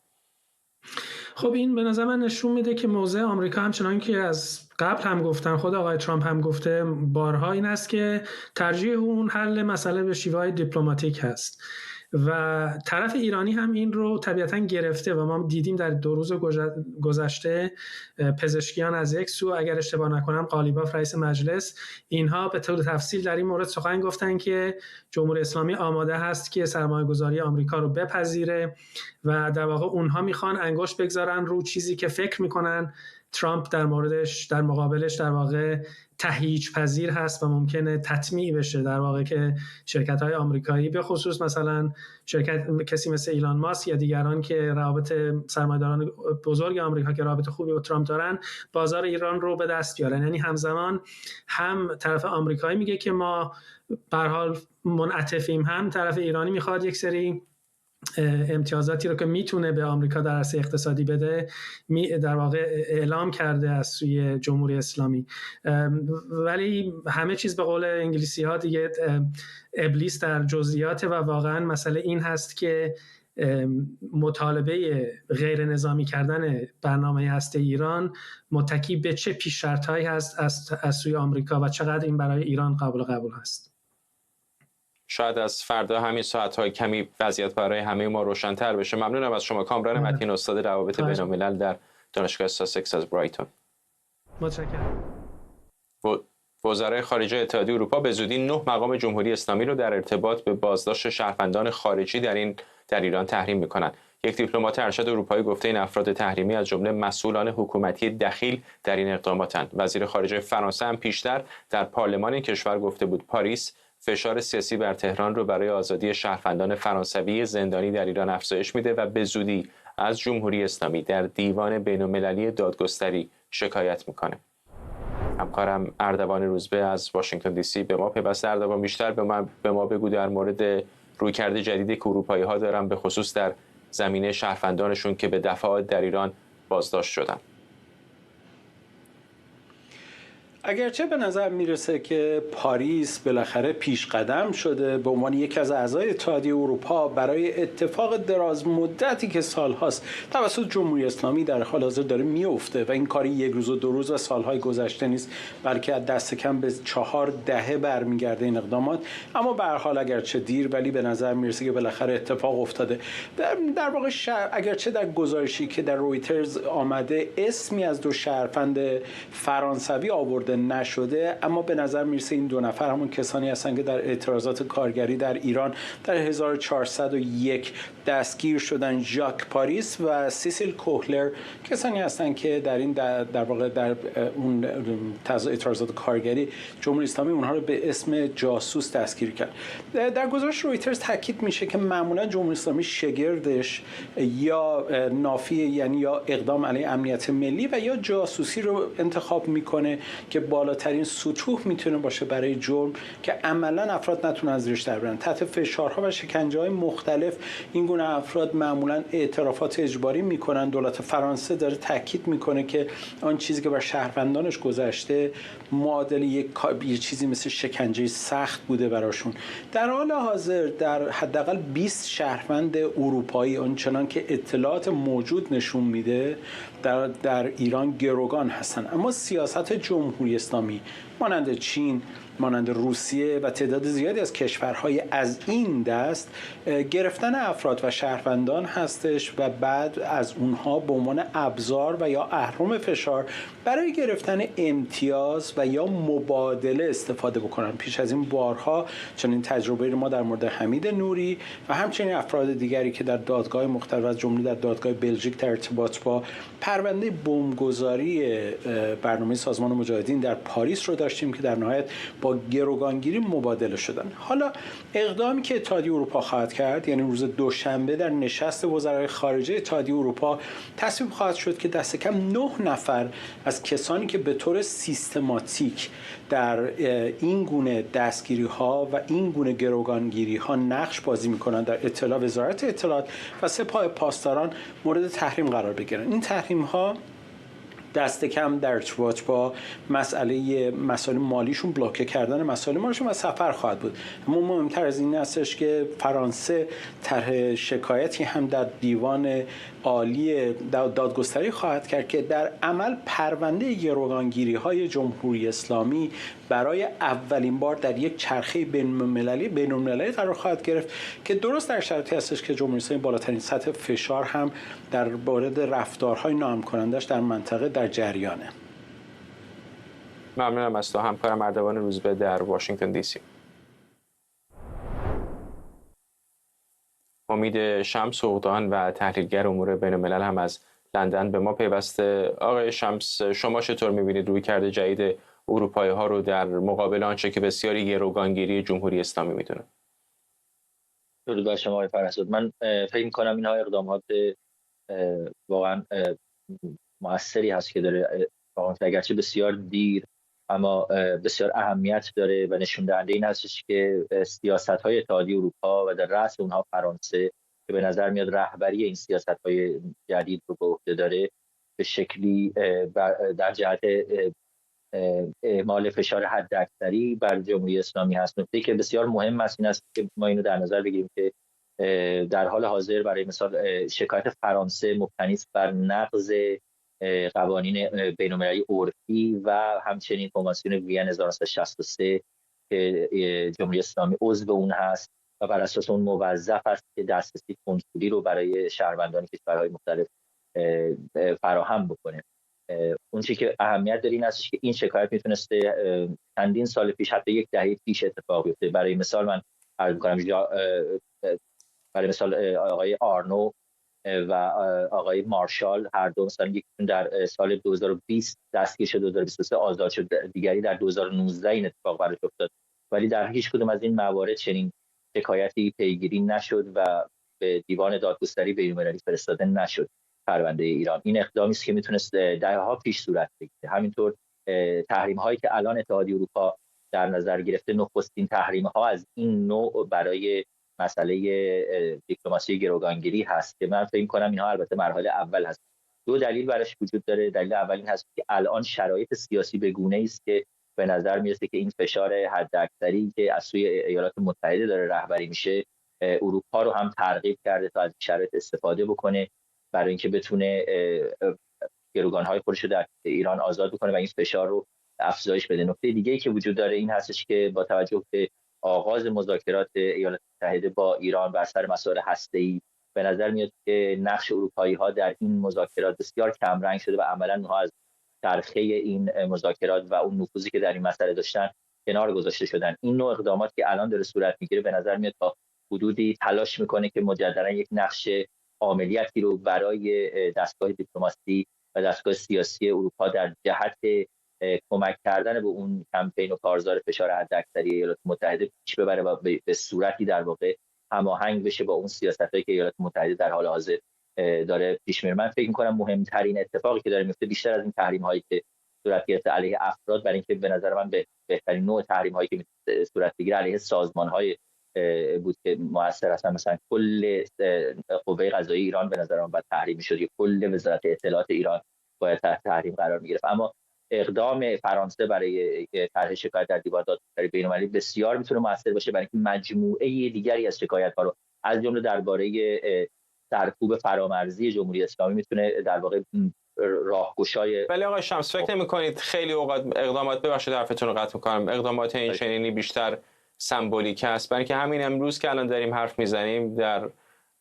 خب این به نظر من نشون میده که موضع آمریکا، همچنان که از قبل هم گفتن، خود آقای ترامپ هم گفته بارها، این است که ترجیح اون حل مسئله به شیوه‌های دیپلماتیک هست و طرف ایرانی هم این رو طبیعتاً گرفته و ما دیدیم در 2 روز گذشته پزشکیان از یک سو، اگر اشتباه نکنم قالیباف رئیس مجلس، اینها به طور تفصیل در این مورد سخن گفتن که جمهوری اسلامی آماده هست که سرمایه‌گذاری آمریکا رو بپذیره و در واقع اونها میخوان انگشت بگذارن رو چیزی که فکر میکنن ترامپ در موردش، در مقابلش در واقع تهییج پذیر هست و ممکنه تطمیع بشه، در واقع که شرکت‌های آمریکایی به خصوص مثلا کسی مثل ایلان ماسک یا دیگران که روابط سرمایه‌داران بزرگ آمریکا که رابطه خوبی با ترامپ دارن، بازار ایران رو به دست بیارن. یعنی همزمان هم طرف آمریکایی میگه که ما به هر حال منعطفیم، هم طرف ایرانی میخواد یک سری امتیازاتی رو که میتونه به آمریکا در عرصه اقتصادی بده در واقع اعلام کرده از سوی جمهوری اسلامی. ولی همه چیز به قول انگلیسی ها دیگه ابلیس در جزئیات و واقعا مسئله این هست که مطالبه غیر نظامی کردن برنامه هسته ایران متکی به چه پیش شرطهایی هست از سوی آمریکا و چقدر این برای ایران قابل قبول هست. شاید از فردا همین ساعت‌های کمی وضعیت برای همه ما روشن‌تر بشه. ممنونم از شما کامران متین، استاد روابط بین‌الملل در دانشگاه ساسکس از برایتون. متشکرم. وزرای خارجه اتحادیه اروپا به زودی 9 مقام جمهوری اسلامی رو در ارتباط به بازداشت شهروندان خارجی در ایران تحریم می‌کنند. یک دیپلمات ارشد اروپایی گفته این افراد تحریمی از جمله مسئولان حکومتی دخیل در این اقداماتند. وزیر خارجه فرانسه هم پیشتر در پارلمان این کشور گفته بود پاریس فشار سیاسی بر تهران رو برای آزادی شهروندان فرانسوی زندانی در ایران افزایش میده و به زودی از جمهوری اسلامی در دیوان بین‌المللی دادگستری شکایت میکنه. همکارم اردوان روزبه از واشنگتن دی سی به ما پیوسته. اردوان، بیشتر به ما بگو در مورد رویکرد جدیدی که اروپایی ها دارن به خصوص در زمینه شهروندانشون که به دفعات در ایران بازداشت شدن. اگرچه به نظر میرسه که پاریس بالاخره پیش قدم شده به عنوان یکی از اعضای اتحادیه اروپا برای اتفاق دراز مدتی که سالهاست توسط جمهوری اسلامی در حال حاضر داره میفته و این کاری یک روز و دو روز و سالهای گذشته نیست، بلکه از دست کم به 4 دهه برمیگرده این اقدامات. اما به هر حال اگرچه دیر، ولی به نظر میرسه که بالاخره اتفاق افتاده. در واقع اگرچه در گزارشی که در رویترز آمده اسمی از 2 شهروند فرانسوی آورده نشده، اما به نظر میرسه این 2 نفر همون کسانی هستند که در اعتراضات کارگری در ایران در 1401 دستگیر شدن. ژاک پاریس و سیسیل کوهلر کسانی هستند که در این در واقع در اون اعتراضات کارگری جمهوری اسلامی اونها رو به اسم جاسوس دستگیر کرد. در گزارش رویترز تاکید میشه که معمولا جمهوری اسلامی شگردش یا نافی، یعنی یا اقدام علیه امنیت ملی و یا جاسوسی رو انتخاب میکنه که بالاترین سطوح میتونه باشه برای جرم که عملا افراد نتونن از زیرش در برن. تحت فشارها و شکنجه‌های مختلف این گونه افراد معمولا اعترافات اجباری میکنن. دولت فرانسه داره تاکید میکنه که آن چیزی که بر شهروندانش گذشته معادل یک چیزی مثل شکنجه سخت بوده براشون. در حال حاضر در حداقل 20 شهروند اروپایی آنچنان که اطلاعات موجود نشون میده در ایران گروگان هستن، اما سیاست جمهوری اسلامی مانند چین، مانند روسیه و تعداد زیادی از کشورهای از این دست گرفتن افراد و شهروندان هستش و بعد از اونها به عنوان ابزار و یا اهرم فشار برای گرفتن امتیاز و یا مبادله استفاده بکنن. پیش از این بارها چنین تجربه رو ما در مورد حمید نوری و همچنین افراد دیگری که در دادگاه مختلف از جمله در دادگاه بلژیک در ارتباط با پرونده بمبگذاری برنامه سازمان مجاهدین در پاریس رو داشتیم که در نهایت با گروگانگیری مبادله شدن. حالا اقدامی که اتحادیه اروپا خواهد کرد، یعنی روز دوشنبه در نشست وزرای خارجه اتحادیه اروپا تصویب خواهد شد که دست کم 9 نفر از کسانی که به طور سیستماتیک در این گونه دستگیری ها و این گونه گروگانگیری ها نقش بازی میکنن در وزارت اطلاعات و سپاه پاسداران مورد تحریم قرار بگیرن. این تحریم ها دست کم در ارتباط با مسائل مالیشون، بلوکه کردن مسائل مالیشون و سفر خواهد بود. اما مهمتر از این هستش که فرانسه طرح شکایتی هم در دیوان عالی دادگستری خواهد کرد که در عمل پرونده گروگانگیری های جمهوری اسلامی برای اولین بار در یک چرخه بین‌المللی قرار خواهد گرفت که درست در شرایطی هستش که جمهوری اسلامی بالاترین سطح فشار هم در مورد رفتارهای ناامن‌کننده‌اش در منطقه در جریانه. ممنونم از تو همکارم اردوان روزبه در واشنگتن دی سی. امید شمس عقدان و تحلیلگر امور بین‌الملل هم از لندن به ما پیوسته. آقای شمس، شما چطور می‌بینید رویکرد جدید اروپایی‌ها رو در مقابل آنچه که بسیاری گروگانگیری جمهوری اسلامی می‌دونن؟ درود بر شما آقای فرهزاد. من فکر می‌کنم اینها اقدامات واقعا مؤثری هست که داره، اگرچه بسیار دیر اما بسیار اهمیت داره و نشون دهنده این هستش که سیاست‌های اتحادیه اروپا و در رأس اونها فرانسه که به نظر میاد رهبری این سیاست‌های جدید رو به عهده داره به شکلی در جهت اعمال فشار حداکثری بر جمهوری اسلامی هست. نکته‌ای که بسیار مهم است این است که ما اینو در نظر بگیریم که در حال حاضر برای مثال شکایت فرانسه مبتنی است بر نقض قوانین بین‌المللی عرفی و همچنین کنوانسیون وین 1963 که جمهوری اسلامی عضو اون هست و بر اساس اون موظف است که دسترسی کنسولی رو برای شهروندان کشورهای مختلف فراهم بکنه. اون چیزی که اهمیت داره این است که این شکایت میتونسته چندین سال پیش، حتی 10 دهه پیش اتفاق بیفته. برای مثال من عرض می‌کنم برای مثال آقای آرنو و آقای مارشال، هر دو مثلا یکیشون در سال 2020 دستگیر شد، 2023 آزاد شد، دیگری در 2019 این اتفاق براش افتاد، ولی در هیچ کدوم از این موارد چنین شکایتی پیگیری نشد و به دیوان دادگستری بین‌المللی فرستاده نشد پرونده ایران. این اقدامی است که میتونست دهه‌ها پیش صورت بگیره. همینطور تحریم هایی که الان اتحادیه اروپا در نظر گرفته، نخستین تحریم ها از این نوع برای مسئله دیپلماسی گروگانگیری هست که من فکر کنم اینها البته مرحله اول هست. دو دلیل براش وجود داره. دلیل اول این هست که الان شرایط سیاسی به گونه‌ای است که به نظر میرسه که این فشار حداکثری که از سوی ایالات متحده داره رهبری میشه، اروپا رو هم ترغیب کرده تا از شرایط استفاده بکنه برای اینکه بتونه گروگان‌های خودش رو در ایران آزاد بکنه و این فشار رو افزایش بده. نکته دیگه‌ای که وجود داره این هستش که با توجه به آغاز مذاکرات ایالات متحده با ایران بر سر مسائل هسته‌ای، به نظر میاد که نقش اروپایی‌ها در این مذاکرات بسیار کمرنگ شده و عملاً اونها از چرخه این مذاکرات و اون نفوذی که در این مسئله داشتن کنار گذاشته شدن. این نوع اقدامات که الان داره صورت میگیره به نظر میاد تا حدودی تلاش میکنه که مجددا یک نقش عملیاتی رو برای دستگاه دیپلماسی و دستگاه سیاسی اروپا در جهت کمک کردن به اون کمپین و کارزار فشار حداکثری ایالات متحده پیش ببره و به صورتی در واقع هماهنگ بشه با اون سیاستایی که ایالات متحده در حال حاضر داره پیش میره. من فکر می‌کنم مهمترین اتفاقی که داره میفته بیشتر از این تحریم هایی که صورت گرفته علیه افراد، برای اینکه به نظر من بهترین نوع تحریم هایی که صورت بگیره علیه سازمان های بود که موثر هستن، مثلا کل قوه قضاییه ایران به نظر من باید تحریم می‌شد یا کل وزارت اطلاعات ایران باید تحت تحریم قرار می‌گرفت. اما اقدام فرانسه برای طرح شکایت در دیوان دادگستری بین‌المللی بسیار میتونه موثر باشه برای اینکه مجموعه دیگری از شکایت‌ها رو از جمله درباره سرکوب فرامرزی جمهوری اسلامی میتونه در واقع راهگشای. ولی آقای شمس فکر نمی‌کنید خیلی اوقات اقدامات، ببخشید حرفتون رو قطع می‌کنم، اقدامات این چنینی بیشتر سمبولیک است؟ برای اینکه همین امروز که الان داریم حرف میزنیم در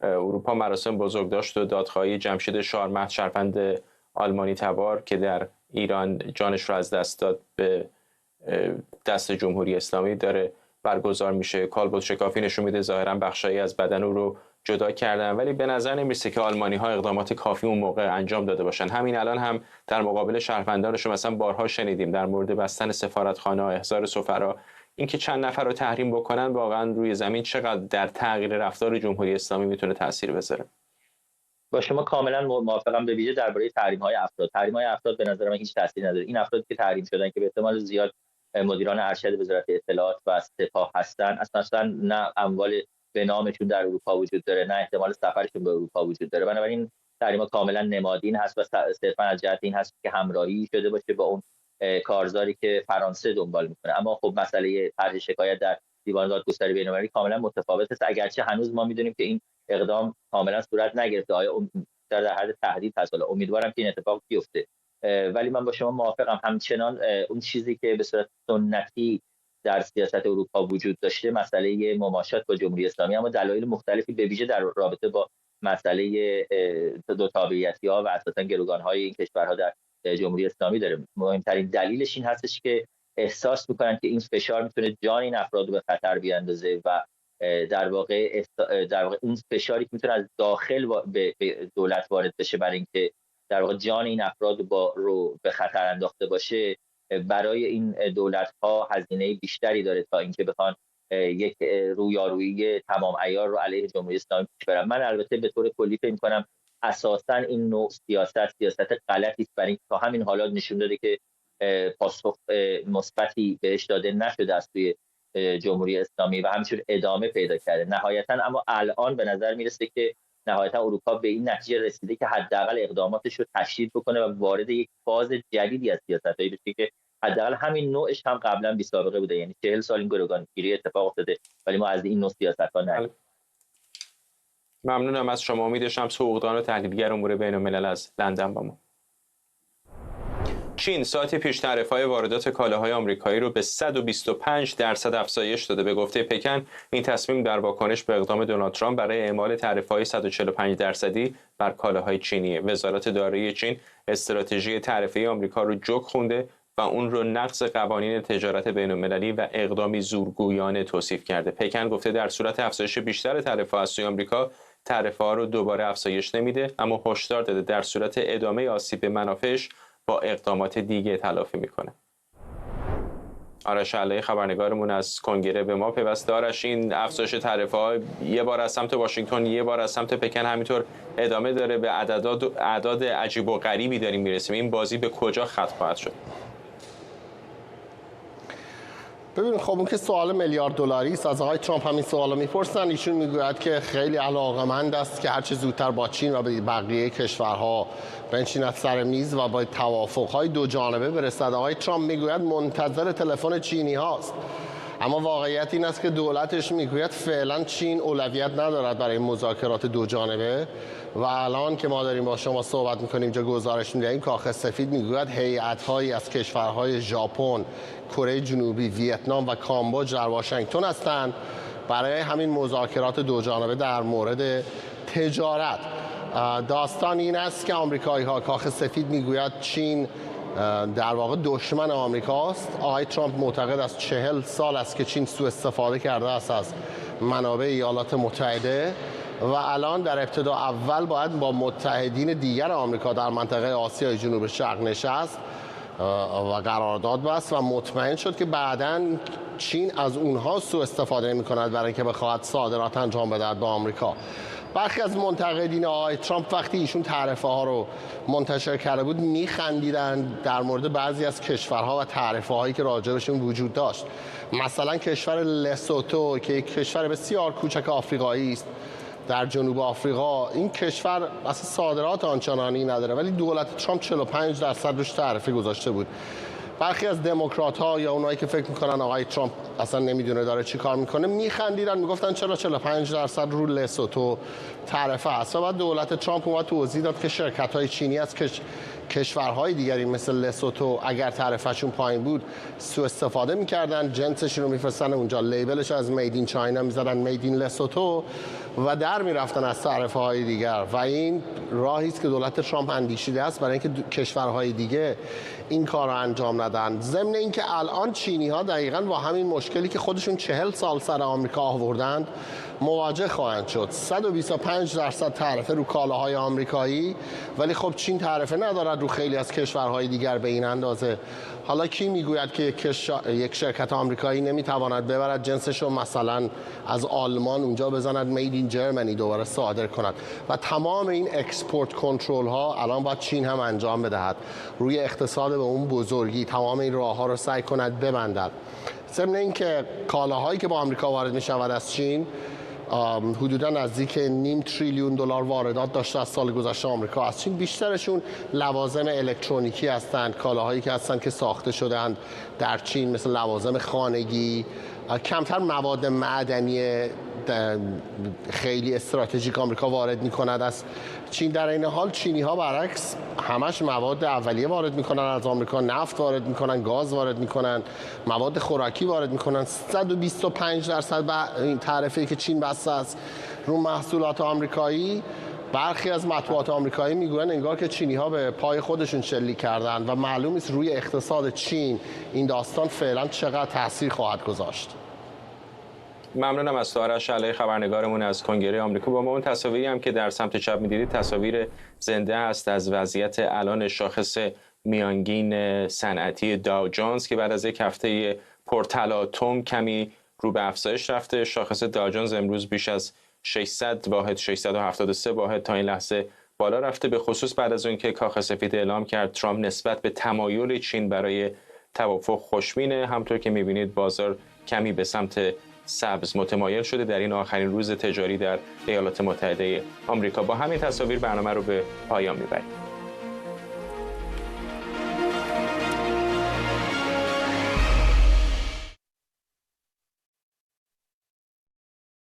اروپا مراسم بزرگداشت و دادخواهی جمشید شارمهد، شهروند آلمانی تبار که در ایران جانش رو از دست داد به دست جمهوری اسلامی داره برگزار میشه. کالبد شکافی نشون میده ظاهرا بخشایی از بدن او رو جدا کردن، ولی به نظر نمیرسه که آلمانی ها اقدامات کافی اون موقع انجام داده باشن. همین الان هم در مقابل شهروندانشون مثلا بارها شنیدیم در مورد بستن سفارتخانه، احضار سفرا، اینکه چند نفر رو تحریم بکنن واقعا روی زمین چقدر در تغییر رفتار جمهوری اسلامی میتونه تاثیر بذاره. با شما کاملا موافقم، به ویژه درباره تحریم‌های افراد. تحریم‌های افراد به نظر من هیچ تأثیری نداره. این افرادی که تحریم شدن که به احتمال زیاد مدیران ارشد وزارت اطلاعات و سپاه هستن، اصلا نه اموال به نامشون در اروپا وجود داره، نه احتمال سفرشون به اروپا وجود داره. بنابراین تحریم‌ها کاملا نمادین هست و صرفا از جهت این هست که همراهی شده باشه با اون کارزاری که فرانسه دنبال میکنه. اما خب مسئله طرح شکایت در دیوان دادگستری بین‌المللی کاملا متفاوت است، اگرچه هنوز ما میدونیم که این اقدام کاملا صورت نگرفته. آیا در حد تهدید هست؟ امیدوارم که این اتفاق بیفته، ولی من با شما موافقم. همچنان اون چیزی که به صورت سنتی در سیاست اروپا وجود داشته، مسئله مماشات با جمهوری اسلامی، اما دلایل مختلفی به ویژه در رابطه با مسئله دو تابعیتی‌ها و اساساً گروگان‌های این کشورها در جمهوری اسلامی داره. مهمترین دلیلش این هستش که احساس می‌کنن که این فشار میتونه جان این افراد رو به خطر بیاندازه و در واقع اون فشاری که میتونه از داخل به دولت وارد بشه برای اینکه در واقع جان این افراد رو به خطر انداخته باشه، برای این دولت‌ها هزینه بیشتری داره تا اینکه بخوان یک رویارویی تمام عیار رو علیه جمهوری اسلامی پیش برن. من البته به طور کلی فکر می‌کنم اساساً این نوع سیاست غلطی است، برای اینکه تا همین حالات نشون داده که پاسخ مثبتی بهش داده نشده از سوی جمهوری اسلامی و همینجور ادامه پیدا کرده نهایتاً. اما الان به نظر میرسه که نهایتاً اروپا به این نتیجه رسیده که حداقل اقداماتش رو تشدید بکنه و وارد یک فاز جدیدی از سیاستایی بشه که حداقل همین نوعش هم قبلا بی سابقه بوده. یعنی 40 سال این گروگانگیری اتفاق افتاده ولی ما از این نوع سیاست‌ها ندیدیم. ممنونم از شما. امید شمس، حقوقدان و تحلیلگر امور بین‌الملل از لندن با ما. چین ساعتی پیش تعرفه‌های واردات کالاهای آمریکایی رو به 125% افزایش داده. به گفته پکن این تصمیم در واکنش به اقدام دونالد ترامپ برای اعمال تعرفه‌های 145% بر کالاهای چینیه. وزارت دارایی چین استراتژی تعرفه‌ای آمریکا رو جوک خونده و اون رو نقض قوانین تجارت بین‌المللی و اقدامی زورگویانه توصیف کرده. پکن گفته در صورت افزایش بیشتر تعرفه‌ها از سوی آمریکا، تعرفه‌ها رو دوباره افزایش نمیده، اما هشدار داده در صورت ادامه آسیب به منافعش با اقدامات دیگه تلافی میکنه. آرش علایی خبرنگارمون از کنگره به ما پیوسته. آرش، این افزایش تعرفه‌ها یه بار از سمت واشنگتن یه بار از سمت پکن همینطور ادامه داره، به اعداد عجیب و غریبی داریم میرسیم. این بازی به کجا ختم خواهد شد؟ ببینید خب اون که سوال میلیارد دلاری است. از آقای ترامپ همین سوالو میپرسن. ایشون میگوید که خیلی علاقه‌مند است که هر چه زودتر با چین و بقیه کشورها بنشیند سر میز و با توافق‌های دو جانبه برسد. آقای ترامپ میگوید منتظر تلفن چینی هاست، اما واقعیت این است که دولتش میگوید فعلا چین اولویت ندارد برای مذاکرات دو جانبه و الان که ما داریم با شما صحبت میکنیم اینجا گزارش میدهیم، کاخ سفید میگوید هیئت‌هایی از کشورهای ژاپن، کره جنوبی، ویتنام و کامبوج در واشنگتن هستند برای همین مذاکرات دو جانبه در مورد تجارت. داستان این است که آمریکایی‌ها، کاخ سفید میگوید چین در واقع دشمن آمریکاست. آقای ترامپ معتقد است 40 سال است که چین سوء استفاده کرده است از منابع ایالات متحده و الان در ابتدا اول باید با متحدین دیگر آمریکا در منطقه آسیای جنوب شرق نشست و قرارداد بست و مطمئن شد که بعداً چین از اونها سوء استفاده می‌کند برای اینکه بخواهد صادرات انجام بدهد به آمریکا. برخی از منتقدین آقای ترامپ وقتی ایشون تعرفه ها رو منتشر کرده بود میخندیدن در مورد بعضی از کشورها و تعرفه هایی که راجبشون وجود داشت. مثلا کشور لسوتو که یک کشور بسیار کوچک آفریقایی است در جنوب آفریقا، این کشور اصلا صادرات آنچنانی نداره ولی دولت ترامپ 45% روش تعرفه گذاشته بود. برخی از دموکرات ها یا اونایی که فکر میکنن آقای ترامپ اصلا نمیدونه داره چی کار میکنه میخندیدن، میگفتن چرا 45% رو لسوتو تعرفه هست. و بعد دولت ترامپ اومد توضیح داد که شرکت های چینی از کشورهای دیگری مثل لسوتو اگر تعرفهشون پایین بود سوء استفاده میکردن، جنسشون رو میفرستن اونجا، لیبلش از مید این چاینا میزدن مید این لسوتو و در میرفتن از تعرفه های دیگر. و این راهی است که دولت ترامپ اندیشیده است برای اینکه کشورهای دیگه این کار رو انجام ندن. ضمن اینکه الان چینی ها دقیقاً با همین مشکلی که خودشون 40 سال سر آمریکا آوردند مواجه خواهند شد. 125% تعرفه رو کالاهای آمریکایی، ولی خب چین تعرفه ندارد رو خیلی از کشورهای دیگر به این اندازه. حالا کی میگوید که یک شرکت آمریکایی نمیتواند ببرد جنسش رو مثلا از آلمان اونجا بزند مید این جرمنی دوباره صادر کند؟ و تمام این اکسپورت کنترل ها الان باید چین هم انجام بدهد روی اقتصاد به اون بزرگی، تمام این راه ها رو سعی کند ببندد. ضمن اینکه کالاهایی که با آمریکا وارد می شود از چین حدودا نزدیک $0.5 تریلیون واردات داشته از سال گذشته آمریکا از چین. بیشترشون لوازم الکترونیکی هستند، کالاهایی که هستند که ساخته شدند در چین مثل لوازم خانگی. کمتر مواد معدنی خیلی استراتژیک آمریکا وارد می‌کند از چین. در این حال چینی ها برعکس همش مواد اولیه وارد میکنن از آمریکا، نفت وارد میکنن، گاز وارد میکنن، مواد خوراکی وارد میکنن. 125% این تعرفه‌ای که چین بسته است رو محصولات آمریکایی. برخی از مطبوعات آمریکایی میگوین انگار که چینی ها به پای خودشون شلیک کردن و معلوم است روی اقتصاد چین این داستان فعلا چقدر تاثیر خواهد گذاشت. ممنونم از آرش علایی خبرنگارمون از کنگره آمریکا. با ما اون تصاویری هم که در سمت چپ می‌دیدید تصاویر زنده است از وضعیت الان شاخص میانگین صنعتی داو جونز که بعد از یک هفته پرتلاطم کمی رو به افزایش رفته. شاخص داو جونز امروز بیش از 600 واحد 673 واحد تا این لحظه بالا رفته، به خصوص بعد از اینکه کاخ سفید اعلام کرد ترامپ نسبت به تمایل چین برای توافق خوشبینه. همطور که می‌بینید بازار کمی به سمت سبز متمایل شده در این آخرین روز تجاری در ایالات متحده آمریکا. با همین تصاویر برنامه رو به پایان میبریم.